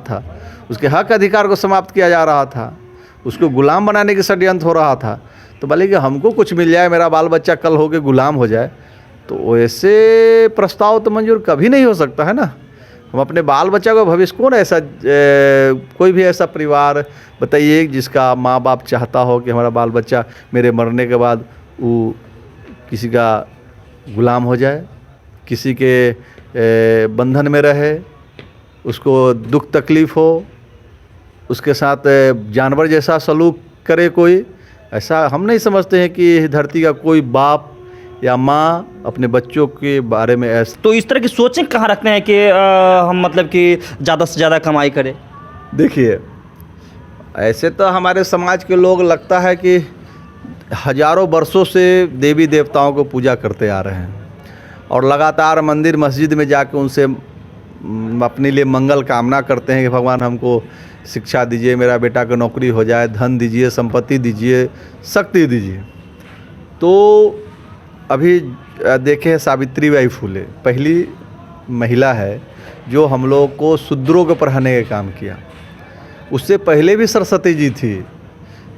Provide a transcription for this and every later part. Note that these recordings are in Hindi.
था, उसके हक अधिकार को समाप्त किया जा रहा था, उसको गुलाम बनाने की षड्यंत्र हो रहा था। तो भले कि हमको कुछ मिल जाए, मेरा बाल बच्चा कल होके गुलाम हो जाए, तो ऐसे प्रस्ताव तो मंजूर कभी नहीं हो सकता है ना। हम अपने बाल बच्चा को भविष्य, कौन ऐसा कोई भी ऐसा परिवार बताइए जिसका माँ बाप चाहता हो कि हमारा बाल बच्चा मेरे मरने के बाद वो किसी का गुलाम हो जाए, किसी के बंधन में रहे, उसको दुख तकलीफ़ हो, उसके साथ जानवर जैसा सलूक करे कोई। ऐसा हम नहीं समझते हैं कि धरती का कोई बाप या माँ अपने बच्चों के बारे में ऐसा। तो इस तरह की सोचें कहाँ रखते हैं कि हम मतलब कि ज़्यादा से ज़्यादा कमाई करें? देखिए, ऐसे तो हमारे समाज के लोग लगता है कि हजारों वर्षों से देवी देवताओं को पूजा करते आ रहे हैं और लगातार मंदिर मस्जिद में जाकर उनसे अपने लिए मंगल कामना करते हैं कि भगवान हमको शिक्षा दीजिए, मेरा बेटा को नौकरी हो जाए, धन दीजिए, संपत्ति दीजिए, शक्ति दीजिए। तो अभी देखें, सावित्री बाई फुले पहली महिला है जो हम लोग को शूद्रों को पढ़ाने का काम किया। उससे पहले भी सरस्वती जी थी,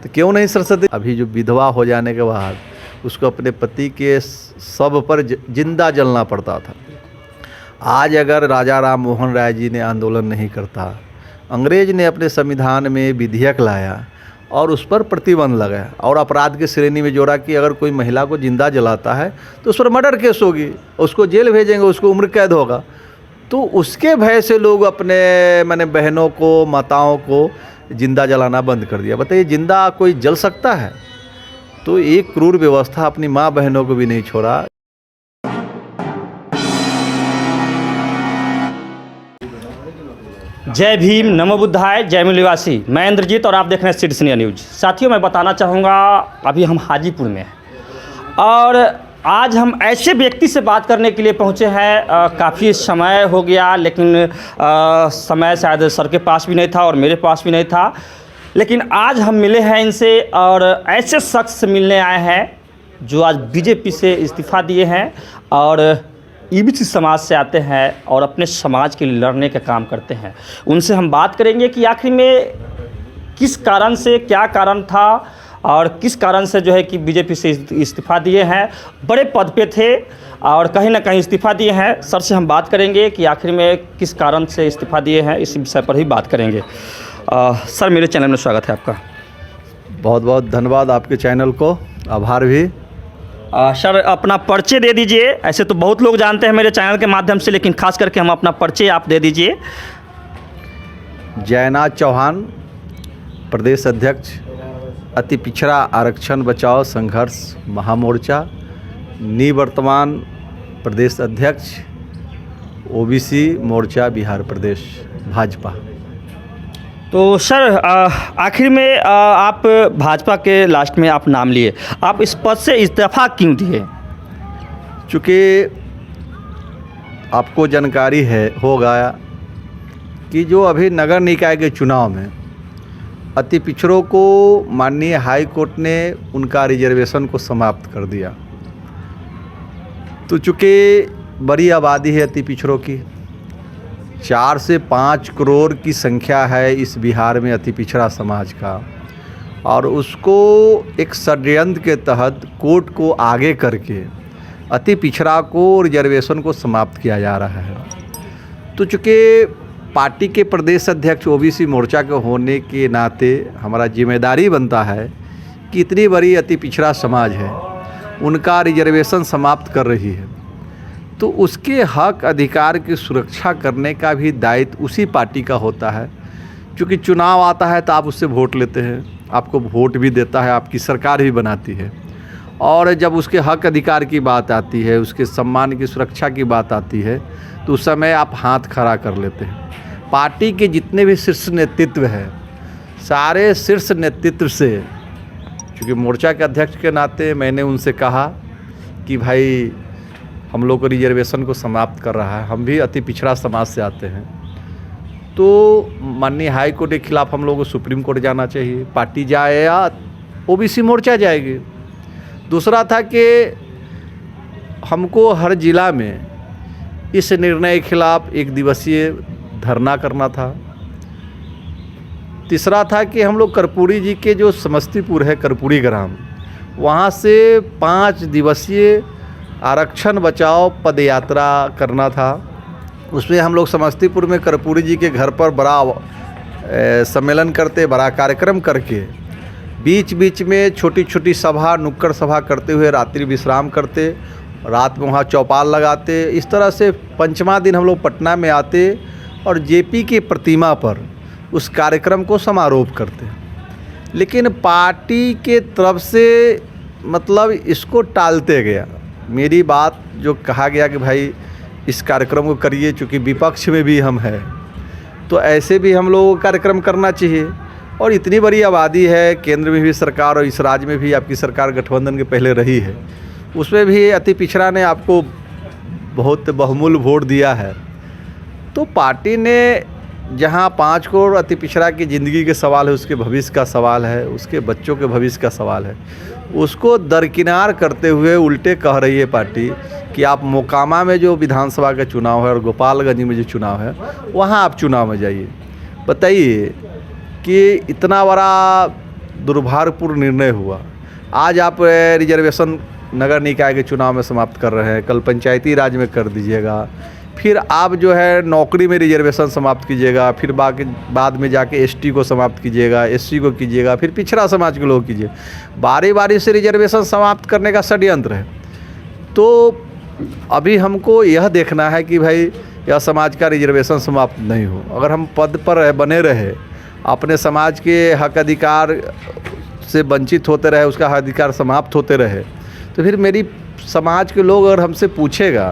तो क्यों नहीं सरस्वती। अभी जो विधवा हो जाने के बाद उसको अपने पति के शव पर जिंदा जलना पड़ता था। आज अगर राजा राम मोहन राय जी ने आंदोलन नहीं करता, अंग्रेज ने अपने संविधान में विधेयक लाया और उस पर प्रतिबंध लगाया और अपराध की श्रेणी में जोड़ा कि अगर कोई महिला को जिंदा जलाता है तो उस पर मर्डर केस होगी, उसको जेल भेजेंगे, उसको उम्र कैद होगा। तो उसके भय से लोग अपने माने बहनों को, माताओं को जिंदा जलाना बंद कर दिया। बताइए, जिंदा कोई जल सकता है? तो एक क्रूर व्यवस्था अपनी माँ बहनों को भी नहीं छोड़ा। जय भीम, नमो बुद्धाय, जय मूल्यवासी। मैं इंद्रजीत और आप देख रहे हैं सिटीजन न्यूज। साथियों, मैं बताना चाहूँगा, अभी हम हाजीपुर में हैं और आज हम ऐसे व्यक्ति से बात करने के लिए पहुँचे हैं। काफ़ी समय हो गया, लेकिन समय शायद सर के पास भी नहीं था और मेरे पास भी नहीं था, लेकिन आज हम मिले हैं इनसे और ऐसे शख्स से मिलने आए हैं जो आज बीजेपी से इस्तीफ़ा दिए हैं और ईबीसी समाज से आते हैं और अपने समाज के लिए लड़ने का काम करते हैं। उनसे हम बात करेंगे कि आखिर में किस कारण से, क्या कारण था और किस कारण से जो है कि बीजेपी से इस्तीफ़ा दिए हैं। बड़े पद पे थे और कहीं ना कहीं इस्तीफ़ा दिए हैं। सर से हम बात करेंगे कि आखिर में किस कारण से इस्तीफ़ा दिए हैं, इस विषय पर ही बात करेंगे। सर, मेरे चैनल में स्वागत है आपका। बहुत बहुत धन्यवाद आपके चैनल को, आभार भी। सर, अपना परिचय दे दीजिए। ऐसे तो बहुत लोग जानते हैं मेरे चैनल के माध्यम से, लेकिन खास करके हम अपना परिचय आप दे दीजिए। जयनाथ चौहान, प्रदेश अध्यक्ष, अति पिछड़ा आरक्षण बचाओ संघर्ष महामोर्चा, निवर्तमान प्रदेश अध्यक्ष, ओबीसी मोर्चा बिहार प्रदेश भाजपा। तो सर, आखिर में आप भाजपा के लास्ट में आप नाम लिए, आप इस पद से इस्तीफा क्यों दिए? चूँकि आपको जानकारी होगा कि जो अभी नगर निकाय के चुनाव में अति पिछड़ों को माननीय हाई कोर्ट ने उनका रिजर्वेशन को समाप्त कर दिया। तो चूँकि बड़ी आबादी है अति पिछड़ों की, 4 से 5 करोड़ की संख्या है इस बिहार में अति पिछड़ा समाज का, और उसको एक षड्यंत्र के तहत कोर्ट को आगे करके अति पिछड़ा को रिजर्वेशन को समाप्त किया जा रहा है। तो चूँकि पार्टी के प्रदेश अध्यक्ष ओबीसी मोर्चा के होने के नाते हमारा जिम्मेदारी बनता है कि इतनी बड़ी अति पिछड़ा समाज है, उनका रिजर्वेशन समाप्त कर रही है, तो उसके हक अधिकार की सुरक्षा करने का भी दायित्व उसी पार्टी का होता है। क्योंकि चुनाव आता है तो आप उससे वोट लेते हैं, आपको वोट भी देता है, आपकी सरकार भी बनाती है, और जब उसके हक अधिकार की बात आती है, उसके सम्मान की सुरक्षा की बात आती है, तो उस समय आप हाथ खड़ा कर लेते हैं। पार्टी के जितने भी शीर्ष नेतृत्व है, सारे शीर्ष नेतृत्व से, क्योंकि मोर्चा के अध्यक्ष के नाते मैंने उनसे कहा कि भाई हम लोग को रिजर्वेशन को समाप्त कर रहा है, हम भी अति पिछड़ा समाज से आते हैं, तो माननीय हाई कोर्ट के खिलाफ हम लोगों को सुप्रीम कोर्ट जाना चाहिए, पार्टी जाए या ओबीसी मोर्चा जाएगी। दूसरा था कि हमको हर जिला में इस निर्णय के खिलाफ एक दिवसीय धरना करना था, तीसरा था कि हम लोग कर्पूरी जी के जो समस्तीपुर है कर्पूरी ग्राम, वहाँ से 5 दिवसीय आरक्षण बचाओ पद यात्रा करना था। उसमें हम लोग समस्तीपुर में कर्पूरी जी के घर पर बड़ा सम्मेलन करते, बड़ा कार्यक्रम करके बीच बीच में छोटी छोटी सभा, नुक्कड़ सभा करते हुए रात्रि विश्राम करते, रात में वहाँ चौपाल लगाते। इस तरह से 5वां दिन हम लोग पटना में आते और जेपी की प्रतिमा पर उस कार्यक्रम को समारोह करते। लेकिन पार्टी के तरफ से मतलब इसको टालते गया। मेरी बात जो कहा गया कि भाई इस कार्यक्रम को करिए, चूँकि विपक्ष में भी हम हैं तो ऐसे भी हम लोगों को कार्यक्रम करना चाहिए। और इतनी बड़ी आबादी है, केंद्र में भी सरकार और इस राज्य में भी आपकी सरकार गठबंधन के पहले रही है, उसमें भी अति पिछड़ा ने आपको बहुत बहुमूल्य वोट दिया है। तो पार्टी ने जहां 5 करोड़ अति पिछड़ा की ज़िंदगी के सवाल है, उसके भविष्य का सवाल है, उसके बच्चों के भविष्य का सवाल है, उसको दरकिनार करते हुए उल्टे कह रही है पार्टी कि आप मोकामा में जो विधानसभा का चुनाव है और गोपालगंज में जो चुनाव है वहाँ आप चुनाव में जाइए। बताइए कि इतना बड़ा दुर्भाग्यपूर्ण निर्णय हुआ। आज आप रिजर्वेशन नगर निकाय के चुनाव में समाप्त कर रहे हैं, कल पंचायती राज में कर दीजिएगा, फिर आप जो है नौकरी में रिजर्वेशन समाप्त कीजिएगा, फिर बाद में जाके एसटी को समाप्त कीजिएगा, एससी को कीजिएगा, फिर पिछड़ा समाज के लोग कीजिए। बारी बारी से रिजर्वेशन समाप्त करने का षड्यंत्र है। तो अभी हमको यह देखना है कि भाई यह समाज का रिजर्वेशन समाप्त नहीं हो। अगर हम पद पर बने रहे, अपने समाज के हक अधिकार से वंचित होते रहे, उसका हक अधिकार समाप्त होते रहे, तो फिर मेरी समाज के लोग अगर हमसे पूछेगा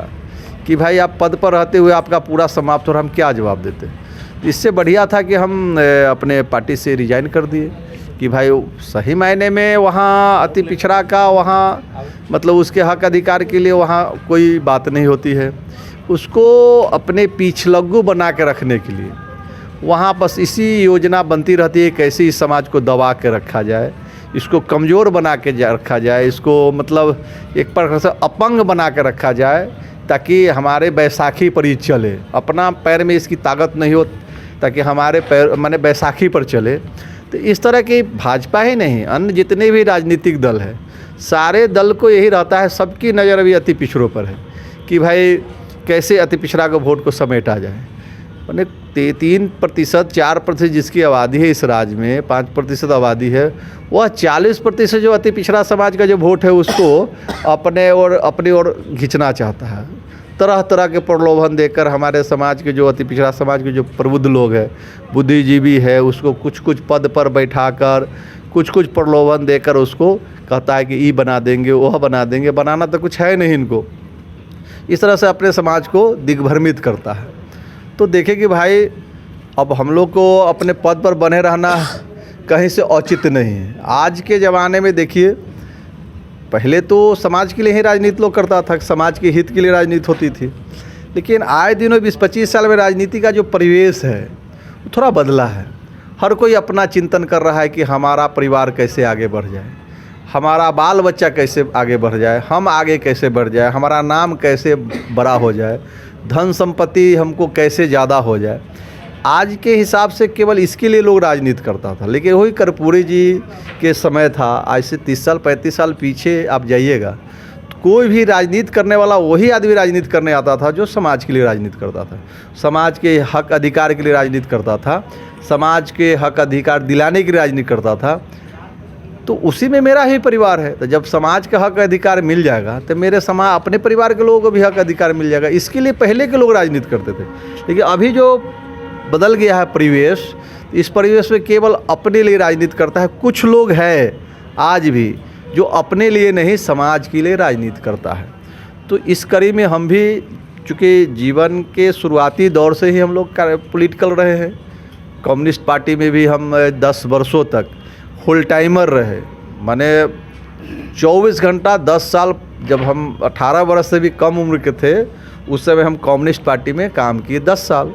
कि भाई आप पद पर रहते हुए आपका पूरा समाप्त हो रहा, हम क्या जवाब देते। इससे बढ़िया था कि हम अपने पार्टी से रिजाइन कर दिए कि भाई सही मायने में वहाँ अति पिछड़ा का वहाँ मतलब उसके हक अधिकार के लिए वहाँ कोई बात नहीं होती है। उसको अपने पिछलग्गू बना के रखने के लिए वहाँ बस इसी योजना बनती रहती है, कैसे इस समाज को दबा के रखा जाए, इसको कमज़ोर बना के रखा जाए, इसको मतलब एक प्रकार से अपंग बना के रखा जाए ताकि हमारे बैसाखी पर ही चले। अपना पैर में इसकी ताकत नहीं हो ताकि हमारे पैर माने बैसाखी पर चले। तो इस तरह की भाजपा ही नहीं, अन्य जितने भी राजनीतिक दल है, सारे दल को यही रहता है, सबकी नज़र अभी अति पिछड़ों पर है कि भाई कैसे अति पिछड़ा को वोट को समेटा जाए। मैंने 3%, 4% जिसकी आबादी है इस राज्य में, 5% आबादी है, वह 40% जो अति पिछड़ा समाज का जो वोट है उसको अपने ओर खींचना चाहता है। तरह तरह के प्रलोभन देकर हमारे समाज के जो अति पिछड़ा समाज के जो प्रबुद्ध लोग हैं, बुद्धिजीवी है, उसको कुछ कुछ पद पर बैठाकर कुछ कुछ प्रलोभन देकर उसको कहता है कि ये बना देंगे, वह बना देंगे। बनाना तो कुछ है नहीं इनको। इस तरह से अपने समाज को दिग्भ्रमित करता है। तो देखें कि भाई अब हम लोग को अपने पद पर बने रहना कहीं से औचित्य नहीं है। आज के ज़माने में देखिए, पहले तो समाज के लिए ही राजनीति लोग करता था, समाज के हित के लिए राजनीति होती थी, लेकिन आए दिनों 20-25 साल में राजनीति का जो परिवेश है वो थोड़ा बदला है। हर कोई अपना चिंतन कर रहा है कि हमारा परिवार कैसे आगे बढ़ जाए, हमारा बाल बच्चा कैसे आगे बढ़ जाए, हम आगे कैसे बढ़ जाए, हमारा नाम कैसे बड़ा हो जाए, धन संपत्ति हमको कैसे ज़्यादा हो जाए। आज के हिसाब से केवल इसके लिए लोग राजनीति करता था। लेकिन वही कर्पूरी जी के समय था, आज से 30 साल 35 साल पीछे आप जाइएगा, तो कोई भी राजनीति करने वाला वही आदमी राजनीति करने आता था जो समाज के लिए राजनीति करता था, समाज के हक अधिकार के लिए राजनीति करता था, समाज के हक अधिकार दिलाने की राजनीति करता था। तो उसी में मेरा ही परिवार है। तो जब समाज का हक अधिकार मिल जाएगा तो मेरे समाज अपने परिवार के लोगों को भी हक अधिकार मिल जाएगा। इसके लिए पहले के लोग राजनीति करते थे, लेकिन अभी जो बदल गया है परिवेश, इस परिवेश में केवल अपने लिए राजनीति करता है। कुछ लोग हैं आज भी जो अपने लिए नहीं समाज के लिए राजनीति करता है। तो इस कड़ी में हम भी, चूँकि जीवन के शुरुआती दौर से ही हम लोग पॉलिटिकल रहे हैं, कम्युनिस्ट पार्टी में भी हम 10 वर्षों तक फुल टाइमर रहे, माने 24 घंटा 10 साल। जब हम 18 वर्ष से भी कम उम्र के थे उस समय हम कम्युनिस्ट पार्टी में काम किए 10 साल।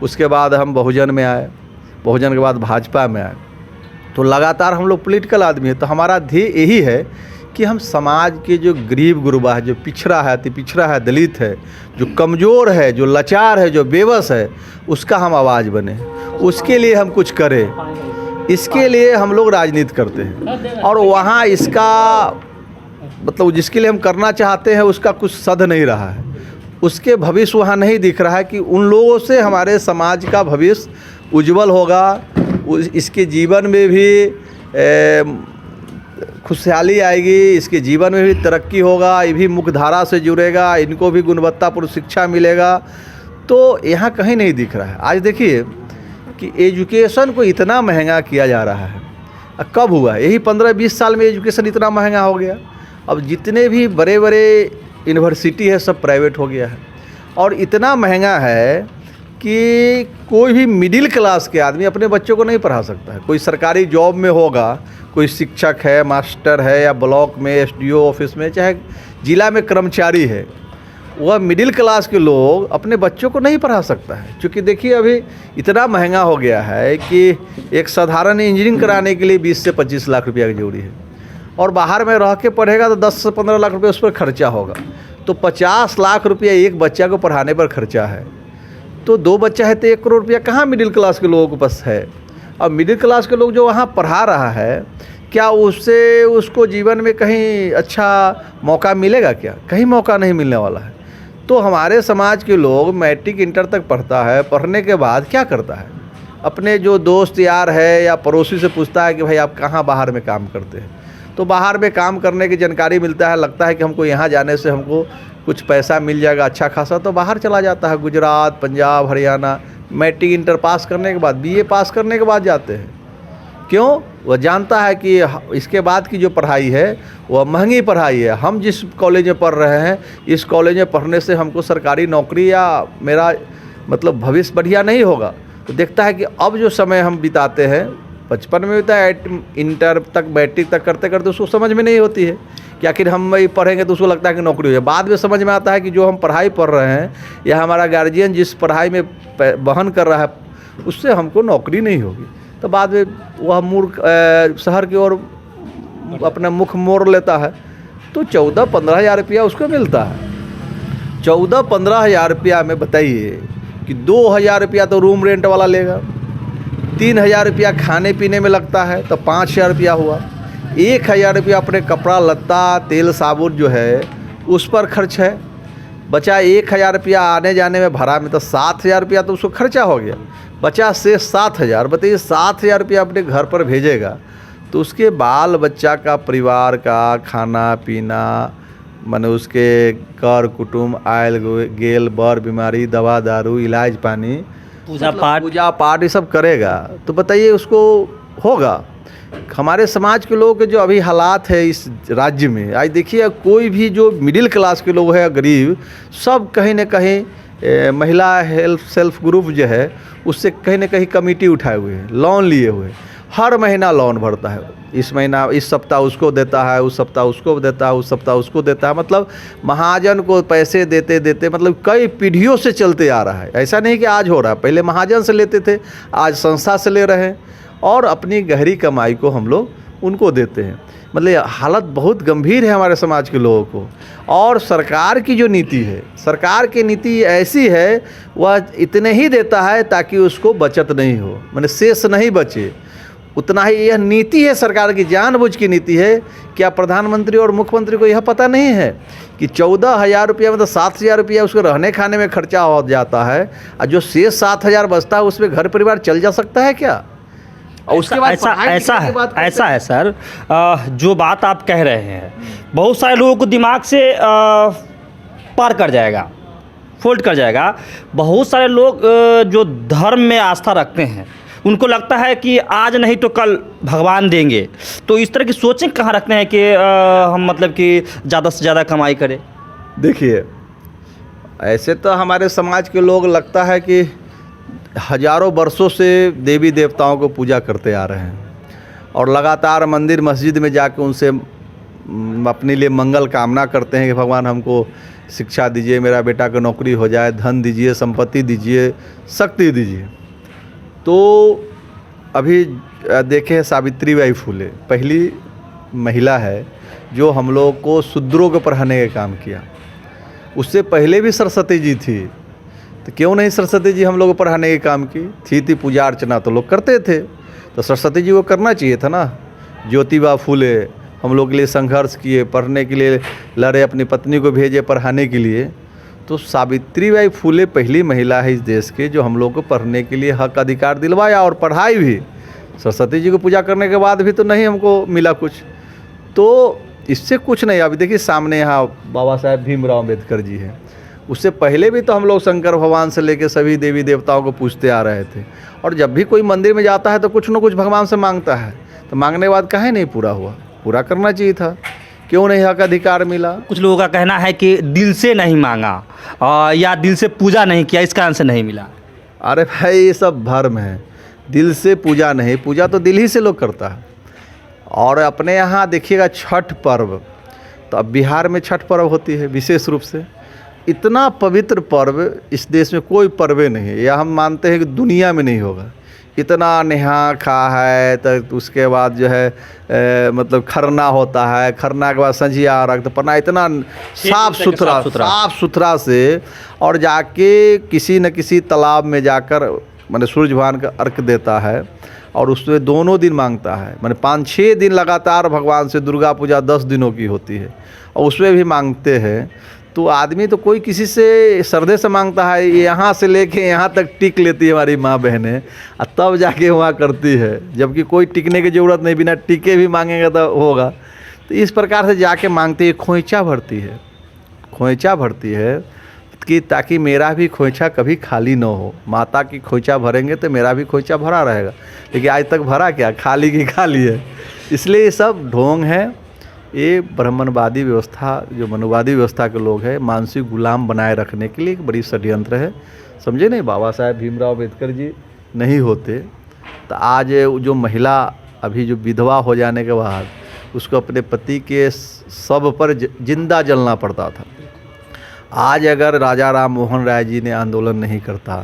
उसके बाद हम बहुजन में आए, बहुजन के बाद भाजपा में आए। तो लगातार हम लोग पॉलिटिकल आदमी हैं। तो हमारा ध्येय यही है कि हम समाज के जो गरीब गुरबा है, जो पिछड़ा है, अति पिछड़ा है, दलित है, जो कमज़ोर है, जो लाचार है, जो बेबस है, उसका हम आवाज़ बने, उसके लिए हम कुछ करें। इसके लिए हम लोग राजनीति करते हैं, और वहाँ इसका मतलब जिसके लिए हम करना चाहते हैं उसका कुछ सध नहीं रहा है, उसके भविष्य वहाँ नहीं दिख रहा है कि उन लोगों से हमारे समाज का भविष्य उज्जवल होगा, इसके जीवन में भी खुशहाली आएगी, इसके जीवन में भी तरक्की होगा, ये भी मुख्यधारा से जुड़ेगा, इनको भी गुणवत्तापूर्ण शिक्षा मिलेगा। तो यहाँ कहीं नहीं दिख रहा है। आज देखिए कि एजुकेशन को इतना महंगा किया जा रहा है, कब हुआ है? यही 15-20 साल में एजुकेशन इतना महंगा हो गया। अब जितने भी बड़े बड़े यूनिवर्सिटी है सब प्राइवेट हो गया है, और इतना महंगा है कि कोई भी मिडिल क्लास के आदमी अपने बच्चों को नहीं पढ़ा सकता है। कोई सरकारी जॉब में होगा, कोई शिक्षक है, मास्टर है, या ब्लॉक में एसडीओ ऑफिस में, चाहे जिला में कर्मचारी है, वह मिडिल क्लास के लोग अपने बच्चों को नहीं पढ़ा सकता है। क्योंकि देखिए अभी इतना महंगा हो गया है कि एक साधारण इंजीनियरिंग कराने के लिए 20 से 25 लाख रुपया की जरूरी है, और बाहर में रह के पढ़ेगा तो 10 से 15 लाख रुपये उस पर खर्चा होगा। तो 50 लाख रुपया एक बच्चा को पढ़ाने पर खर्चा है, तो 2 बच्चा है तो 1 करोड़ रुपया कहाँ मिडिल क्लास के लोगों के पास है। अब मिडिल क्लास के लोग जो वहाँ पढ़ा रहा है, क्या उससे उसको जीवन में कहीं अच्छा मौका मिलेगा? क्या कहीं मौका नहीं मिलने वाला है। तो हमारे समाज के लोग मैट्रिक इंटर तक पढ़ता है, पढ़ने के बाद क्या करता है? अपने जो दोस्त यार है या पड़ोसी से पूछता है कि भाई आप कहाँ बाहर में काम करते हैं, तो बाहर में काम करने की जानकारी मिलता है, लगता है कि हमको यहाँ जाने से हमको कुछ पैसा मिल जाएगा अच्छा खासा, तो बाहर चला जाता है, Gujarat, Punjab, Haryana. Matric inter pass करने के बाद, बीए पास करने के बाद जाते हैं। क्यों? वह जानता है कि इसके बाद की जो पढ़ाई है वह महंगी पढ़ाई है। हम जिस कॉलेज में पढ़ रहे हैं, इस कॉलेज में पढ़ने से हमको सरकारी नौकरी या मेरा मतलब भविष्य बढ़िया नहीं होगा। तो देखता है कि अब जो समय हम बिताते हैं, बचपन में होता है, इंटर तक मैट्रिक तक करते करते उसको समझ में नहीं होती है कि आखिर हम वही पढ़ेंगे तो उसको लगता है कि नौकरी हो जाए। बाद में समझ में आता है कि जो हम पढ़ाई पढ़ रहे हैं या हमारा गार्जियन जिस पढ़ाई में वहन कर रहा है उससे हमको नौकरी नहीं होगी। तो बाद में वह मूर्ख शहर की ओर अपना मुख मोड़ लेता है। तो 14-15 हज़ार रुपया उसको मिलता है। 14-15 हज़ार रुपया में बताइए कि 2,000 रुपया तो रूम रेंट वाला लेगा, 3,000 रुपया खाने पीने में लगता है, तो 5,000 रुपया हुआ। 1,000 रुपया अपने कपड़ा लत्ता तेल साबुन जो है उस पर खर्च है। बचा 1,000 रुपया आने जाने में भाड़ा में, तो 7,000 रुपया तो उसको खर्चा हो गया। बचा से 7,000। बताइए 7,000 रुपया अपने घर पर भेजेगा तो उसके बाल बच्चा का, परिवार का खाना पीना, माने उसके कर कुटुम आयल गेल बर बीमारी, दवा दारू, इलाज पानी, पूजा पाठ ये सब करेगा। तो बताइए उसको होगा? हमारे समाज के लोगों के जो अभी हालात है इस राज्य में, आज देखिए कोई भी जो मिडिल क्लास के लोग हैं, गरीब, सब कहीं न कहीं महिला हेल्प सेल्फ ग्रुप जो है उससे कहीं न कहीं कमिटी उठाए हुए हैं, लोन लिए हुए, हर महीना लोन भरता है। इस महीना इस सप्ताह उसको देता है, उस सप्ताह उसको देता है, उस सप्ताह उसको देता है। मतलब महाजन को पैसे देते देते मतलब कई पीढ़ियों से चलते आ रहा है। ऐसा नहीं कि आज हो रहा है, पहले महाजन से लेते थे, आज संस्था से ले रहे हैं, और अपनी गहरी कमाई को हम लोग उनको देते हैं। मतलब हालत बहुत गंभीर है हमारे समाज के लोगों को। और सरकार की जो नीति है, सरकार की नीति ऐसी है, वह इतने ही देता है ताकि उसको बचत नहीं हो, माने शेष नहीं बचे, उतना ही। यह नीति है सरकार की, जानबूझ की नीति है। क्या प्रधानमंत्री और मुख्यमंत्री को यह पता नहीं है कि 14,000 रुपया मतलब 7,000 रुपया उसको रहने खाने में खर्चा हो जाता है, और जो शेष 7,000 बचता है उसमें घर परिवार चल जा सकता है क्या? और उसके बाद ऐसा है सर, जो बात आप कह रहे हैं बहुत सारे लोगों को दिमाग से पार कर जाएगा, फोल्ड कर जाएगा। बहुत सारे लोग जो धर्म में आस्था रखते हैं उनको लगता है कि आज नहीं तो कल भगवान देंगे। तो इस तरह की सोचें कहाँ रखते हैं कि हम मतलब कि ज़्यादा से ज़्यादा कमाई करें? देखिए ऐसे तो हमारे समाज के लोग लगता है कि हजारों वर्षों से देवी देवताओं को पूजा करते आ रहे हैं, और लगातार मंदिर मस्जिद में जाकर उनसे अपने लिए मंगल कामना करते हैं कि भगवान हमको शिक्षा दीजिए, मेरा बेटा को नौकरी हो जाए, धन दीजिए, संपत्ति दीजिए, शक्ति दीजिए। तो अभी देखें सावित्री बाई फुले पहली महिला है जो हम लोग को शूद्रों को पढ़ाने का काम किया। उससे पहले भी सरस्वती जी थी, तो क्यों नहीं सरस्वती जी हम लोग को पढ़ाने के काम की थी पूजा अर्चना तो लोग करते थे। तो सरस्वती जी को करना चाहिए था ना। ज्योतिबा फूले हम लोग के लिए संघर्ष किए, पढ़ने के लिए लड़े, अपनी पत्नी को भेजे पढ़ाने के लिए। तो सावित्रीबाई फूले पहली महिला है इस देश के जो हम लोग को पढ़ने के लिए हक अधिकार दिलवाया और पढ़ाई भी। सरस्वती जी को पूजा करने के बाद भी तो नहीं हमको मिला कुछ, तो इससे कुछ नहीं। अभी देखिए सामने यहाँ बाबा साहेब भीमराव अम्बेडकर जी हैं, उससे पहले भी तो हम लोग शंकर भगवान से लेकर सभी देवी देवताओं को पूजते आ रहे थे। और जब भी कोई मंदिर में जाता है तो कुछ न कुछ भगवान से मांगता है, तो मांगने के बाद काहे नहीं पूरा हुआ? पूरा करना चाहिए था, क्यों नहीं हक अधिकार मिला? कुछ लोगों का कहना है कि दिल से नहीं मांगा या दिल से पूजा नहीं किया, इस कारण से नहीं मिला। अरे भाई ये सब भ्रम है, दिल से पूजा नहीं, पूजा तो दिल ही से लोग करता है। और अपने यहाँ देखिएगा छठ पर्व, तो अब बिहार में छठ पर्व होती है विशेष रूप से। इतना पवित्र पर्व इस देश में कोई पर्व नहीं है, या हम मानते हैं कि दुनिया में नहीं होगा। इतना नेहा खा है, तो उसके बाद जो है मतलब खरना होता है, खरना के बाद संझिया रक्त पड़ना, इतना साफ सुथरा से, और जाके किसी न किसी तालाब में जाकर मैंने सूर्य भगवान का अर्घ देता है और उसमें दोनों दिन मांगता है। मैंने 5-6 दिन लगातार भगवान से, दुर्गा पूजा 10 दिनों की होती है और उसमें भी मांगते हैं। तो आदमी तो कोई किसी से श्रद्धे से मांगता है, यहाँ से लेके यहाँ तक टिक लेती है हमारी माँ बहनें, और तब जाके वहाँ करती है। जबकि कोई टिकने की ज़रूरत नहीं, बिना टिके भी मांगेंगे तो होगा। तो इस प्रकार से जाके मांगती है, खोइचा भरती है कि ताकि मेरा भी खोइचा कभी खाली ना हो। माता की खोइचा भरेंगे तो मेरा भी खोइचा भरा रहेगा, लेकिन आज तक भरा क्या, खाली की खाली है। इसलिए ये सब ढोंग है। ये ब्राह्मणवादी व्यवस्था, जो मनुवादी व्यवस्था के लोग हैं, मानसिक गुलाम बनाए रखने के लिए एक बड़ी षड्यंत्र है, समझे नहीं। बाबा साहेब भीमराव अम्बेडकर जी नहीं होते तो आज जो महिला अभी जो विधवा हो जाने के बाद उसको अपने पति के शव पर जिंदा जलना पड़ता था। आज अगर राजा राम मोहन राय जी ने आंदोलन नहीं करता,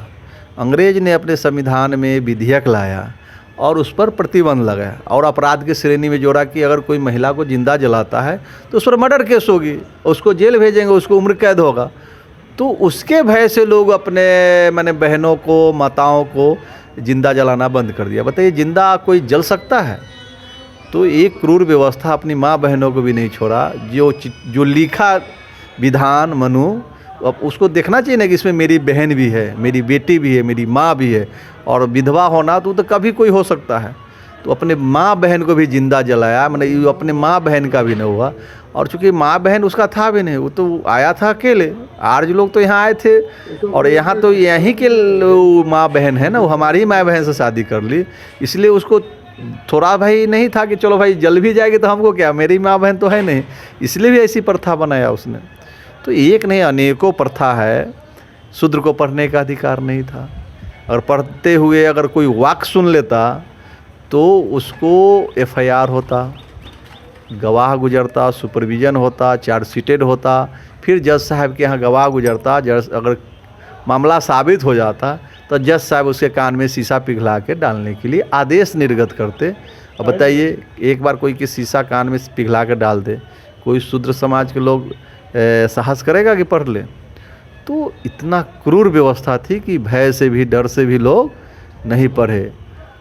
अंग्रेज ने अपने संविधान में विधेयक लाया और उस पर प्रतिबंध लगाया और अपराध की श्रेणी में जोड़ा कि अगर कोई महिला को जिंदा जलाता है तो उस पर मर्डर केस होगी, उसको जेल भेजेंगे, उसको उम्र कैद होगा। तो उसके भय से लोग अपने मैंने बहनों को, माताओं को जिंदा जलाना बंद कर दिया। बताइए, जिंदा कोई जल सकता है? तो एक क्रूर व्यवस्था अपनी माँ बहनों को भी नहीं छोड़ा। जो लिखा विधान मनु, अब उसको देखना चाहिए ना कि इसमें मेरी बहन भी है, मेरी बेटी भी है, मेरी माँ भी है। और विधवा होना तो कभी कोई हो सकता है, तो अपने माँ बहन को भी जिंदा जलाया। मैंने अपने माँ बहन का भी नहीं हुआ, और चूँकि माँ बहन उसका था भी नहीं, वो तो आया था अकेले। आर्य लोग तो यहाँ आए थे और यहाँ तो यहीं के माँ बहन है ना, वो हमारी माँ बहन से शादी कर ली। इसलिए उसको थोड़ा भाई नहीं था कि चलो भाई जल भी जाएगी तो हमको क्या, मेरी माँ बहन तो है नहीं, इसलिए भी ऐसी प्रथा बनाया उसने। तो एक नहीं अनेकों प्रथा है। शूद्र को पढ़ने का अधिकार नहीं था, और पढ़ते हुए अगर कोई वाक्य सुन लेता तो उसको FIR होता, गवाह गुजरता, सुपरविज़न होता, चार्जशीटेड होता, फिर जज साहब के यहाँ गवाह गुजरता। जज अगर मामला साबित हो जाता तो जज साहब उसके कान में शीशा पिघला के डालने के लिए आदेश निर्गत करते। अब बताइए, एक बार कोई के शीशा कान में पिघला के डाल दे, कोई शूद्र समाज के लोग साहस करेगा कि पढ़ ले? तो इतना क्रूर व्यवस्था थी कि भय से भी, डर से भी लोग नहीं पढ़े।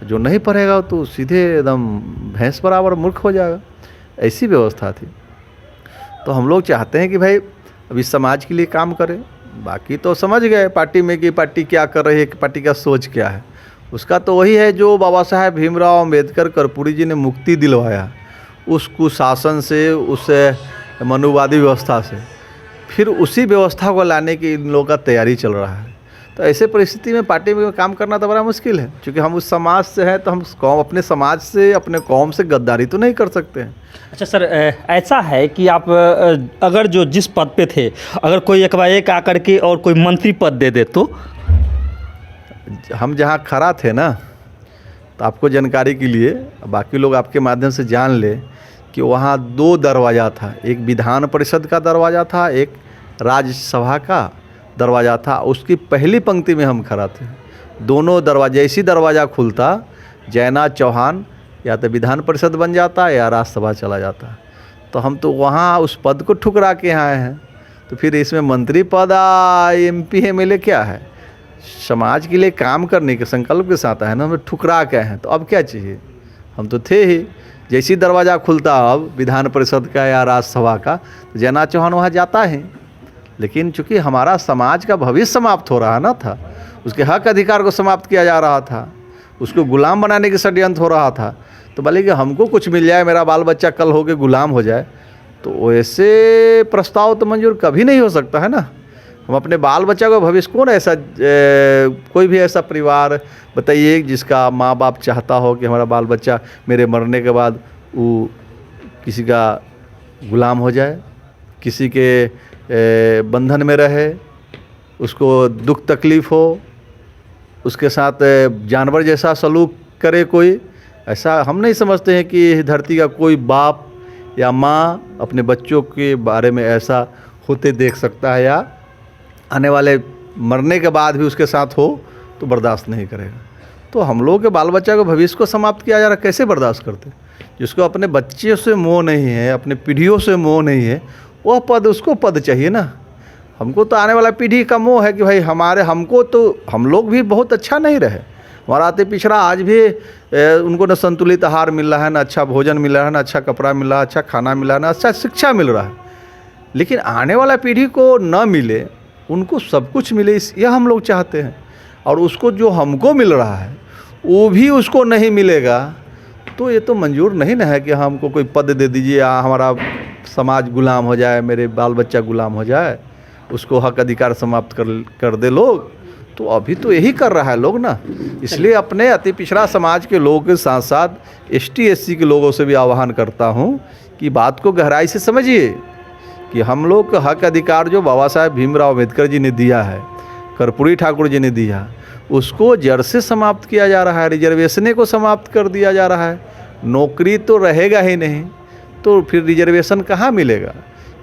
जो नहीं पढ़ेगा तो सीधे एकदम भैंस बराबर मूर्ख हो जाएगा, ऐसी व्यवस्था थी। तो हम लोग चाहते हैं कि भाई अभी समाज के लिए काम करें। बाकी तो समझ गए पार्टी में कि पार्टी क्या कर रही है, कि पार्टी का सोच क्या है। उसका तो वही है जो बाबा साहेब भीमराव अम्बेडकर कर्पूरी जी ने मुक्ति दिलवाया उस कुशासन से, उस मनुवादी व्यवस्था से, फिर उसी व्यवस्था को लाने की इन लोगों का तैयारी चल रहा है। तो ऐसे परिस्थिति में पार्टी में काम करना तो बड़ा मुश्किल है, क्योंकि हम उस समाज से हैं, तो हम अपने समाज से, अपने कौम से गद्दारी तो नहीं कर सकते हैं। अच्छा सर, ऐसा है कि आप अगर जो जिस पद पे थे, अगर कोई एक आकर के और कोई मंत्री पद दे दे तो? हम जहाँ खड़ा थे ना, तो आपको जानकारी के लिए, बाकी लोग आपके माध्यम से जान ले कि वहाँ 2 दरवाज़ा था। एक विधान परिषद का दरवाज़ा था, एक राज्यसभा का दरवाज़ा था। उसकी पहली पंक्ति में हम खड़ा थे। दोनों दरवाजे, इसी दरवाज़ा खुलता, जयनाथ चौहान या तो विधान परिषद बन जाता या राज्यसभा चला जाता। तो हम तो वहाँ उस पद को ठुकरा के आए हैं, तो फिर इसमें मंत्री पद MP MLA क्या है? समाज के लिए काम करने के संकल्प के साथ है ना, हमें ठुकरा के हैं, तो अब क्या चाहिए? हम तो थे ही। जैसी दरवाज़ा खुलता अब विधान परिषद का या राज्यसभा का, तो जयनाथ चौहान वहाँ जाता है। लेकिन चूंकि हमारा समाज का भविष्य समाप्त हो रहा ना था, उसके हक अधिकार को समाप्त किया जा रहा था, उसको गुलाम बनाने की षड्यंत्र हो रहा था, तो भले कि हमको कुछ मिल जाए, मेरा बाल बच्चा कल होके गुलाम हो जाए, तो ऐसे प्रस्ताव तो मंजूर कभी नहीं हो सकता है ना। हम अपने बाल बच्चा को भविष्य, कौन ऐसा कोई भी ऐसा परिवार बताइए जिसका माँ बाप चाहता हो कि हमारा बाल बच्चा मेरे मरने के बाद वो किसी का गुलाम हो जाए, किसी के बंधन में रहे, उसको दुख तकलीफ़ हो, उसके साथ जानवर जैसा सलूक करे कोई। ऐसा हम नहीं समझते हैं कि धरती का कोई बाप या माँ अपने बच्चों के बारे में ऐसा होते देख सकता है, या आने वाले मरने के बाद भी उसके साथ हो तो बर्दाश्त नहीं करेगा। तो हम लोग के बाल बच्चा को भविष्य को समाप्त किया जा रहा, कैसे बर्दाश्त करते? जिसको अपने बच्चे से मोह नहीं है, अपने पीढ़ियों से मोह नहीं है, वह पद, उसको पद चाहिए ना। हमको तो आने वाला पीढ़ी का मोह है कि भाई हमको तो हम लोग भी बहुत अच्छा नहीं रहे, हमारा अति पिछड़ा आज भी उनको न संतुलित आहार मिल रहा है, न अच्छा भोजन मिल रहा है, न अच्छा कपड़ा मिल रहा है, अच्छा खाना मिल रहा है, न अच्छा शिक्षा मिल रहा है। लेकिन आने वाला पीढ़ी को न मिले, उनको सब कुछ मिले, यह हम लोग चाहते हैं। और उसको जो हमको मिल रहा है वो भी उसको नहीं मिलेगा, तो ये तो मंजूर नहीं ना है कि हमको कोई पद दे दीजिए, हमारा समाज गुलाम हो जाए, मेरे बाल बच्चा गुलाम हो जाए, उसको हक अधिकार समाप्त कर दे लोग। तो अभी तो यही कर रहा है लोग ना। इसलिए अपने अति पिछड़ा समाज के लोगों के साथ साथ ST SC के लोगों से भी आह्वान करता हूँ कि बात को गहराई से समझिए कि हम लोग का हक अधिकार जो बाबा साहेब भीमराव अम्बेडकर जी ने दिया है, कर्पूरी ठाकुर जी ने दिया, उसको जड़ से समाप्त किया जा रहा है, रिजर्वेशने को समाप्त कर दिया जा रहा है। नौकरी तो रहेगा ही नहीं, तो फिर रिजर्वेशन कहाँ मिलेगा?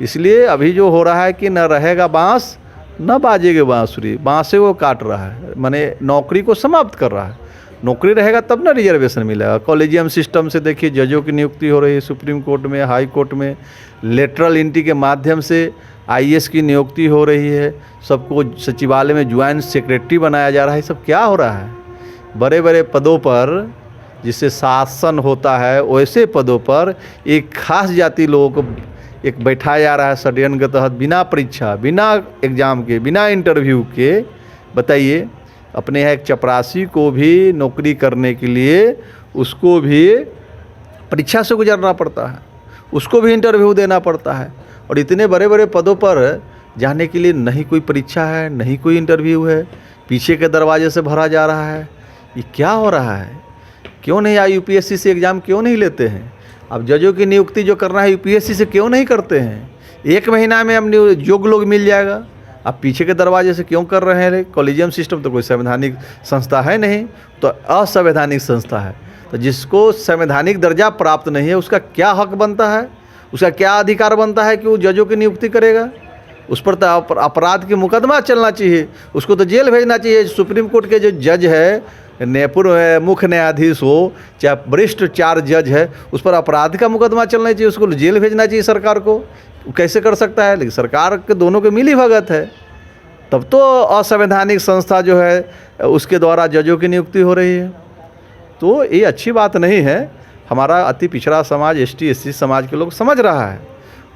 इसलिए अभी जो हो रहा है कि न रहेगा बांस न बाजेगी बांसुरी, बांसे वो काट रहा है, माने नौकरी को समाप्त कर रहा है। नौकरी रहेगा तब ना रिजर्वेशन मिलेगा। कॉलेजियम सिस्टम से देखिए जजों की नियुक्ति हो रही है, सुप्रीम कोर्ट में, हाई कोर्ट में, लेटरल एंट्री के माध्यम से IAS की नियुक्ति हो रही है, सबको सचिवालय में ज्वाइंट सेक्रेटरी बनाया जा रहा है। सब क्या हो रहा है? बड़े बड़े पदों पर जिससे शासन होता है, वैसे पदों पर एक खास जाति लोगों को एक बैठाया जा रहा है षड्यंत्र के तहत, बिना परीक्षा, बिना एग्ज़ाम के, बिना इंटरव्यू के। बताइए, अपने यहाँ एक चपरासी को भी नौकरी करने के लिए उसको भी परीक्षा से गुजरना पड़ता है, उसको भी इंटरव्यू देना पड़ता है। और इतने बड़े बड़े पदों पर जाने के लिए नहीं कोई परीक्षा है, नहीं कोई इंटरव्यू है, पीछे के दरवाजे से भरा जा रहा है। ये क्या हो रहा है? क्यों नहीं UPSC से एग्ज़ाम क्यों नहीं लेते हैं? अब जजों की नियुक्ति जो करना है UPSC से क्यों नहीं करते हैं? 1 महीना में हम योग्य लोग मिल जाएगा। अब पीछे के दरवाजे से क्यों कर रहे हैं? कॉलेजियम सिस्टम तो कोई संवैधानिक संस्था है नहीं, तो असंवैधानिक संस्था है। तो जिसको संवैधानिक दर्जा प्राप्त नहीं है, उसका क्या हक बनता है, उसका क्या अधिकार बनता है कि वो जजों की नियुक्ति करेगा? उस पर तो अपराध की मुकदमा चलना चाहिए, उसको तो जेल भेजना चाहिए। सुप्रीम कोर्ट के जो जज है, पूर्व मुख्य न्यायाधीश हो, चाहे वरिष्ठ 4 जज है, उस पर अपराध का मुकदमा चलना चाहिए, उसको जेल भेजना चाहिए सरकार को। कैसे कर सकता है? लेकिन सरकार के दोनों के मिली भगत है, तब तो असंवैधानिक संस्था जो है उसके द्वारा जजों की नियुक्ति हो रही है। तो ये अच्छी बात नहीं है। हमारा अति पिछड़ा समाज, ST SC समाज के लोग समझ रहा है।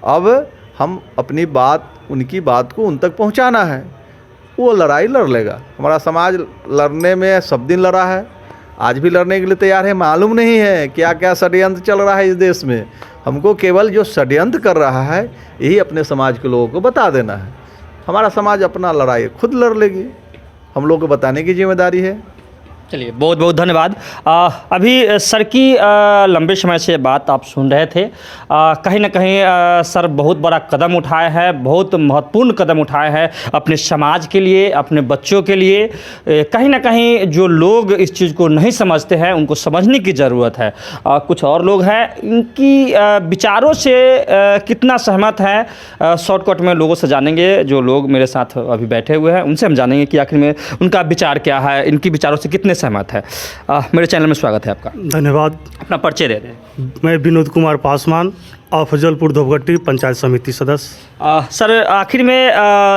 अब हम अपनी बात, उनकी बात को उन तक पहुंचाना है। वो लड़ाई लड़ लेगा। हमारा समाज लड़ने में सब दिन लड़ा है, आज भी लड़ने के लिए तैयार है। मालूम नहीं है क्या क्या षड्यंत्र चल रहा है इस देश में। हमको केवल जो षड्यंत्र कर रहा है यही अपने समाज के लोगों को बता देना है। हमारा समाज अपना लड़ाई खुद लड़ लेगी, हम लोग को बताने की जिम्मेदारी है। चलिए, बहुत बहुत धन्यवाद। अभी सर की लंबे समय से बात आप सुन रहे थे। कहीं ना कहीं सर बहुत बड़ा कदम उठाए हैं, बहुत महत्वपूर्ण कदम उठाए हैं अपने समाज के लिए, अपने बच्चों के लिए। कहीं ना कहीं जो लोग इस चीज़ को नहीं समझते हैं उनको समझने की ज़रूरत है। कुछ और लोग हैं, इनकी विचारों से कितना सहमत है, शॉर्टकट में लोगों से जानेंगे। जो लोग मेरे साथ अभी बैठे हुए हैं उनसे हम जानेंगे कि आखिर में उनका विचार क्या है, इनकी विचारों से कितने सहमत है। मेरे चैनल में स्वागत है आपका। धन्यवाद। अपना परिचय दे दें। मैं विनोद कुमार पासवान, अफजलपुर धोबगट्टी पंचायत समिति सदस्य। सर, आखिर में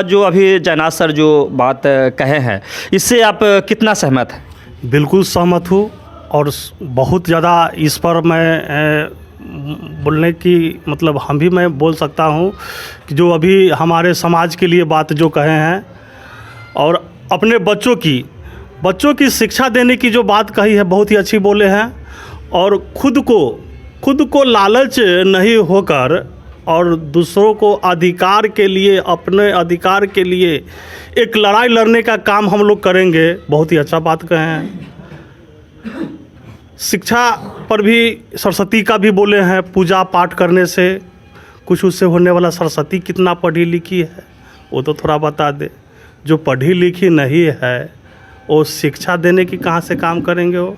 जो अभी जयनाथ सर जो बात कहे हैं, इससे आप कितना सहमत हैं? बिल्कुल सहमत हूँ और बहुत ज़्यादा इस पर मैं बोलने की मतलब मैं बोल सकता हूँ कि जो अभी हमारे समाज के लिए बात जो कहे हैं और अपने बच्चों की शिक्षा देने की जो बात कही है बहुत ही अच्छी बोले हैं। और खुद को लालच नहीं होकर और दूसरों को अधिकार के लिए, अपने अधिकार के लिए एक लड़ाई लड़ने का काम हम लोग करेंगे, बहुत ही अच्छा बात कहे हैं। शिक्षा पर भी सरस्वती का भी बोले हैं, पूजा पाठ करने से कुछ उससे होने वाला। सरस्वती कितना पढ़ी लिखी है वो तो थोड़ा बता दे। जो पढ़ी लिखी नहीं है वो शिक्षा देने की कहाँ से काम करेंगे? वो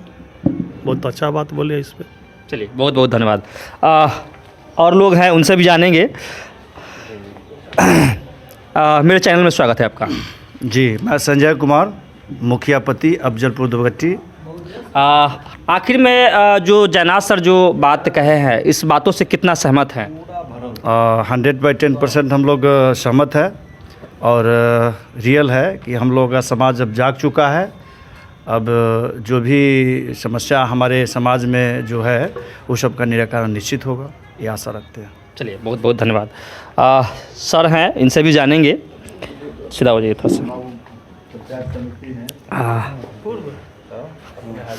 बहुत अच्छा बात बोले इस पर। चलिए, बहुत बहुत धन्यवाद। और लोग हैं उनसे भी जानेंगे। मेरे चैनल में स्वागत है आपका। जी, मैं संजय कुमार, मुखिया पति, अफजलपुर धोबगट्टी। आखिर में जो जयनाथ सर जो बात कहे हैं, इस बातों से कितना सहमत हैं? 100/10% हम लोग सहमत है और रियल है कि हम लोग का समाज अब जाग चुका है। अब जो भी समस्या हमारे समाज में जो है वो सब का निराकरण निश्चित होगा, ये आशा रखते हैं। चलिए, बहुत बहुत धन्यवाद। सर हैं, इनसे भी जानेंगे। सीधा हो जाइए थोड़ा सा।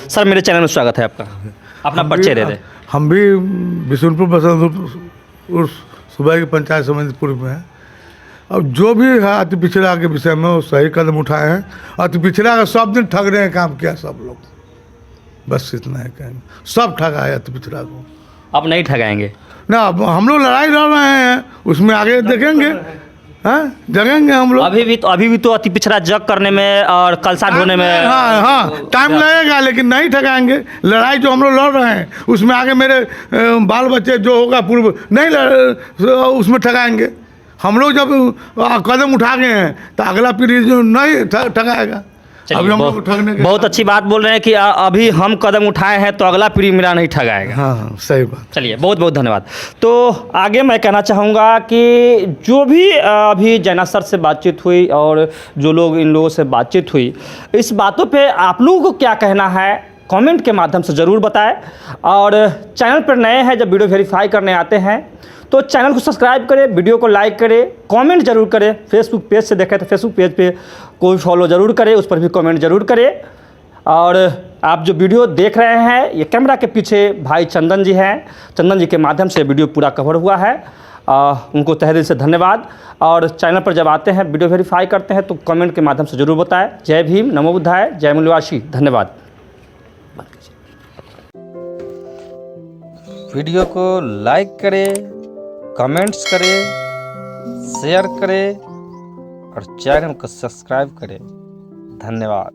सर, मेरे चैनल में स्वागत है आपका। अपना परिचय दे दें। हम भी बिशुनपुर बसंतपुर सूबे की पंचायत समिति पूर्व में हैं। अब जो भी है अति पिछड़ा के विषय में वो सही कदम उठाए हैं। अति पिछड़ा का सब दिन ठग रहे हैं काम किया सब लोग, बस इतना है कहेंगे। सब ठगा है अति पिछड़ा को। अब नहीं ठगाएंगे ना, अब हम लोग लड़ाई लड़ रहे हैं, उसमें आगे देखेंगे, हैं जगेंगे हम लोग। अभी भी तो अति पिछड़ा जग करने में और कलसा ढोने में हाँ टाइम लगेगा, लेकिन नहीं ठगाएंगे। लड़ाई जो हम लोग लड़ रहे हैं उसमें आगे मेरे बाल बच्चे जो होगा पूर्व नहीं उसमें ठगाएंगे। हम लोग जब कदम उठा गए हैं तो अगला पीढ़ी जो नहीं ठगाएगा। अभी हम लोग ठगने के बहुत अच्छी बात बोल रहे हैं कि अभी हम कदम उठाए हैं तो अगला पीढ़ी मेरा नहीं ठगाएगा। हाँ, सही बात। चलिए, बहुत बहुत धन्यवाद। तो आगे मैं कहना चाहूँगा कि जो भी अभी जयनाथ सर से बातचीत हुई और जो लोग इन लोगों से बातचीत हुई, इस बातों पे आप लोगों को क्या कहना है कमेंट के माध्यम से ज़रूर बताएं। और चैनल पर नए हैं, जब वीडियो वेरीफाई करने आते हैं तो चैनल को सब्सक्राइब करें, वीडियो को लाइक करें, कमेंट जरूर करें। फेसबुक पेज से देखें तो फेसबुक पेज पे कोई फॉलो ज़रूर करें, उस पर भी कमेंट ज़रूर करें। और आप जो वीडियो देख रहे हैं, ये कैमरा के पीछे भाई चंदन जी हैं। चंदन जी के माध्यम से वीडियो पूरा कवर हुआ है। उनको तहे दिल से धन्यवाद। और चैनल पर जब आते हैं, वीडियो वेरीफाई करते हैं तो कमेंट के माध्यम से ज़रूर बताएं। जय भीम, नमो बुद्धाय, जय मूल्यवासी। धन्यवाद। वीडियो को लाइक करें, कमेंट्स करें, शेयर करें और चैनल को सब्सक्राइब करें। धन्यवाद।